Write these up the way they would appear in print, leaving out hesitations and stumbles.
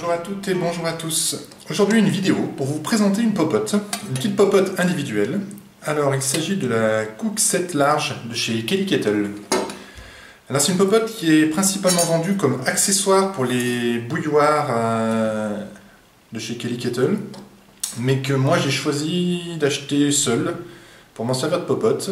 Bonjour à toutes et bonjour à tous. Aujourd'hui une vidéo pour vous présenter une popote, une petite popote individuelle. Alors il s'agit de la Cook Set large de chez Kelly Kettle. Alors c'est une popote qui est principalement vendue comme accessoire pour les bouilloires de chez Kelly Kettle, mais que moi j'ai choisi d'acheter seul pour m'en servir de popote.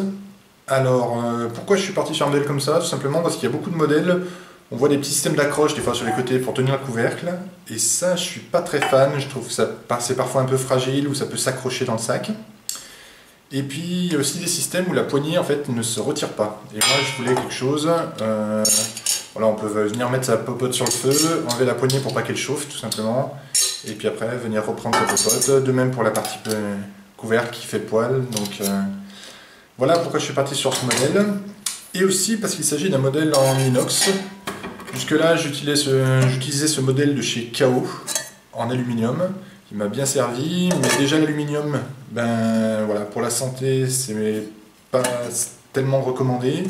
Alors pourquoi je suis parti sur un modèle comme ça? Tout simplement parce qu'il y a beaucoup de modèles. On voit des petits systèmes d'accroche des fois sur les côtés pour tenir le couvercle, et ça je suis pas très fan, je trouve que c'est parfois un peu fragile ou ça peut s'accrocher dans le sac. Et puis il y a aussi des systèmes où la poignée en fait ne se retire pas. Et moi je voulais quelque chose, voilà, on peut venir mettre sa popote sur le feu, enlever la poignée pour pas qu'elle chauffe tout simplement, et puis après venir reprendre sa popote, de même pour la partie couvercle qui fait poil. Donc voilà pourquoi je suis parti sur ce modèle, et aussi parce qu'il s'agit d'un modèle en inox. Jusque là j'utilisais ce modèle de chez KO en aluminium, qui m'a bien servi, mais déjà l'aluminium, ben voilà, pour la santé c'est pas tellement recommandé,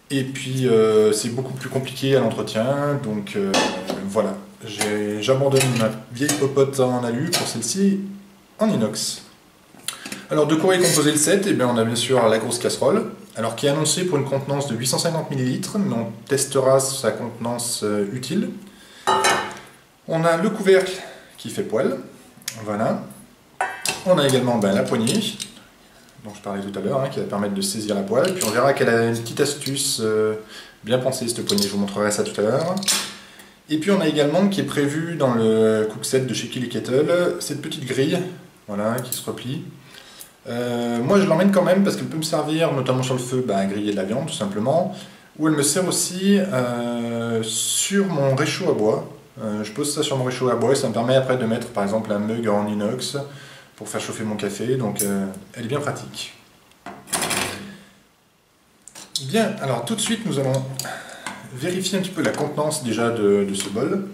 et puis c'est beaucoup plus compliqué à l'entretien, donc voilà, j'abandonne ma vieille popote en alu pour celle-ci en inox. Alors de quoi est composé le set? Eh bien, on a bien sûr la grosse casserole, alors qui est annoncée pour une contenance de 850 ml, mais on testera sa contenance utile. On a le couvercle qui fait poil, voilà. On a également la poignée, dont je parlais tout à l'heure, qui va permettre de saisir la poêle. Puis on verra qu'elle a une petite astuce bien pensée, cette poignée, je vous montrerai ça tout à l'heure. Et puis on a également, qui est prévu dans le Cook Set de chez Kelly Kettle, cette petite grille, voilà, qui se replie. Moi je l'emmène quand même parce qu'elle peut me servir notamment sur le feu à griller de la viande tout simplement, ou elle me sert aussi sur mon réchaud à bois. Je pose ça sur mon réchaud à bois et ça me permet après de mettre par exemple un mug en inox pour faire chauffer mon café, donc elle est bien pratique. Bien, alors tout de suite nous allons vérifier un petit peu la contenance déjà de ce bol.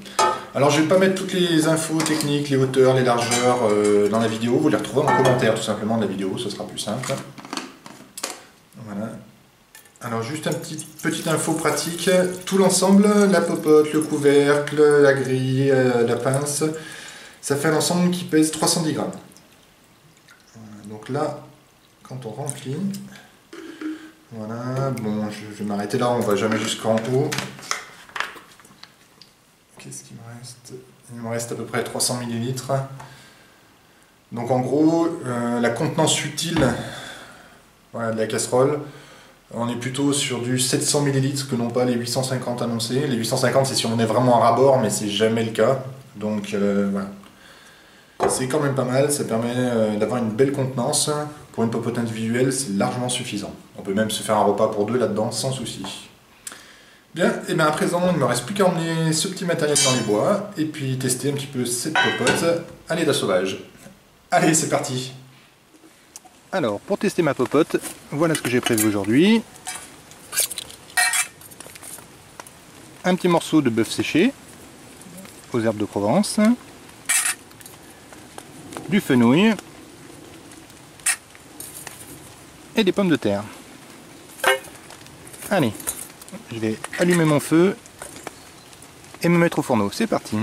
Alors je ne vais pas mettre toutes les infos techniques, les hauteurs, les largeurs dans la vidéo, vous les retrouvez en commentaire tout simplement de la vidéo, ce sera plus simple. Voilà. Alors juste un petite info pratique, tout l'ensemble, la popote, le couvercle, la grille, la pince, ça fait un ensemble qui pèse 310 grammes. Voilà. Donc là, quand on remplit, voilà, bon je vais m'arrêter là, on va jamais jusqu'en haut. Qu'est-ce qu'il me reste? Il me reste à peu près 300 ml. Donc en gros, la contenance utile, voilà, de la casserole, on est plutôt sur du 700 ml que non pas les 850 annoncés. Les 850 c'est si on est vraiment à ras-bord, mais c'est jamais le cas. Donc voilà. C'est quand même pas mal, ça permet d'avoir une belle contenance. Pour une popote individuelle, c'est largement suffisant. On peut même se faire un repas pour deux là-dedans sans souci. Bien, et bien à présent, il ne me reste plus qu'à emmener ce petit matériel dans les bois et puis tester un petit peu cette popote à l'état sauvage. Allez, c'est parti! Alors, pour tester ma popote, voilà ce que j'ai prévu aujourd'hui. Un petit morceau de bœuf séché aux herbes de Provence, du fenouil et des pommes de terre. Allez! Je vais allumer mon feu et me mettre au fourneau. C'est parti.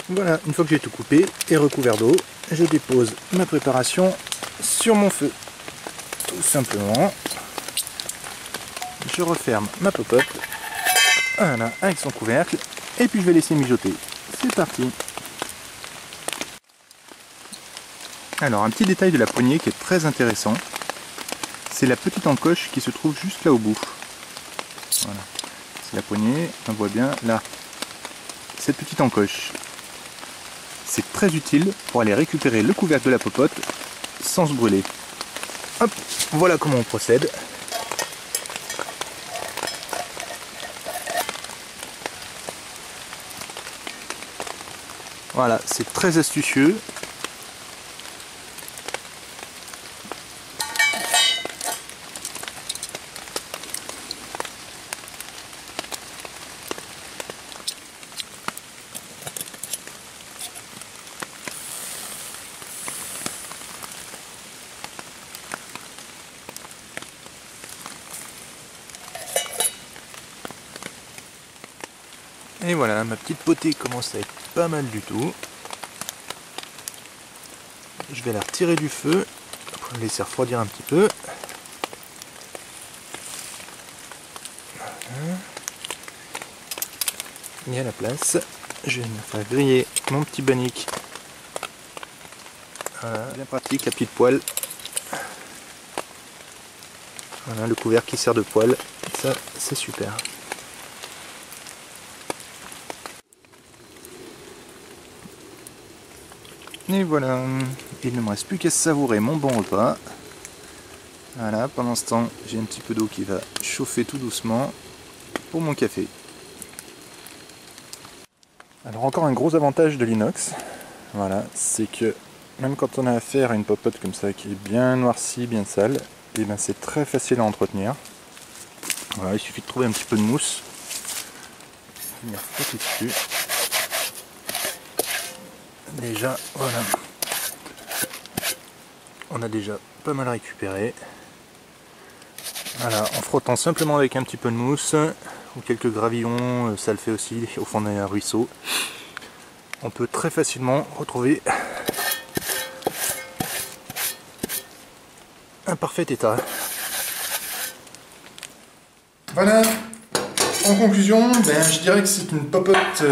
Voilà, une fois que j'ai tout coupé et recouvert d'eau, je dépose ma préparation sur mon feu. Tout simplement. Je referme ma popote, voilà, avec son couvercle, et puis je vais laisser mijoter. C'est parti. Alors, un petit détail de la poignée qui est très intéressant, c'est la petite encoche qui se trouve juste là au bout. Voilà. C'est la poignée, on voit bien là. cette petite encoche. C'est très utile pour aller récupérer le couvercle de la popote sans se brûler. Hop, voilà comment on procède. Voilà, c'est très astucieux. Et voilà, ma petite potée commence à être pas mal du tout. Je vais la retirer du feu pour la laisser refroidir un petit peu. Voilà. Et à la place, je vais me faire griller mon petit bannique. Voilà, bien pratique la petite poêle. Voilà, le couvercle qui sert de poêle, ça c'est super. Et voilà, il ne me reste plus qu'à savourer mon bon repas. Voilà, pendant ce temps, j'ai un petit peu d'eau qui va chauffer tout doucement pour mon café. Alors encore un gros avantage de l'inox, voilà, c'est que même quand on a affaire à une popote comme ça qui est bien noircie, bien sale, et ben c'est très facile à entretenir. Voilà, il suffit de trouver un petit peu de mousse, venir frotter dessus. Déjà, voilà, on a déjà pas mal récupéré. Voilà, en frottant simplement avec un petit peu de mousse ou quelques gravillons, ça le fait aussi au fond d'un ruisseau. On peut très facilement retrouver un parfait état. Voilà, en conclusion, je dirais que c'est une popote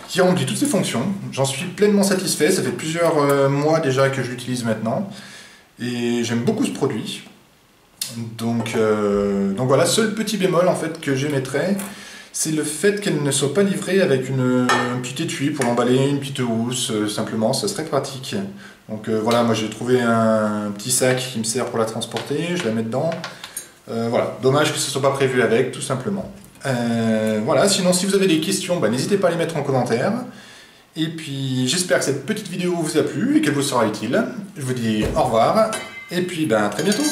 qui remplit toutes ses fonctions. J'en suis pleinement satisfait, ça fait plusieurs mois déjà que je l'utilise maintenant. Et j'aime beaucoup ce produit. Donc voilà, seul petit bémol en fait que j'émettrais, c'est le fait qu'elle ne soit pas livrée avec un petit étui pour emballer, une petite housse, simplement, ça serait pratique. Donc voilà, moi j'ai trouvé un petit sac qui me sert pour la transporter, je la mets dedans. Voilà, dommage que ce ne soit pas prévu avec, tout simplement. Voilà, sinon si vous avez des questions, n'hésitez pas à les mettre en commentaire. Et puis j'espère que cette petite vidéo vous a plu et qu'elle vous sera utile. Je vous dis au revoir, et puis à très bientôt.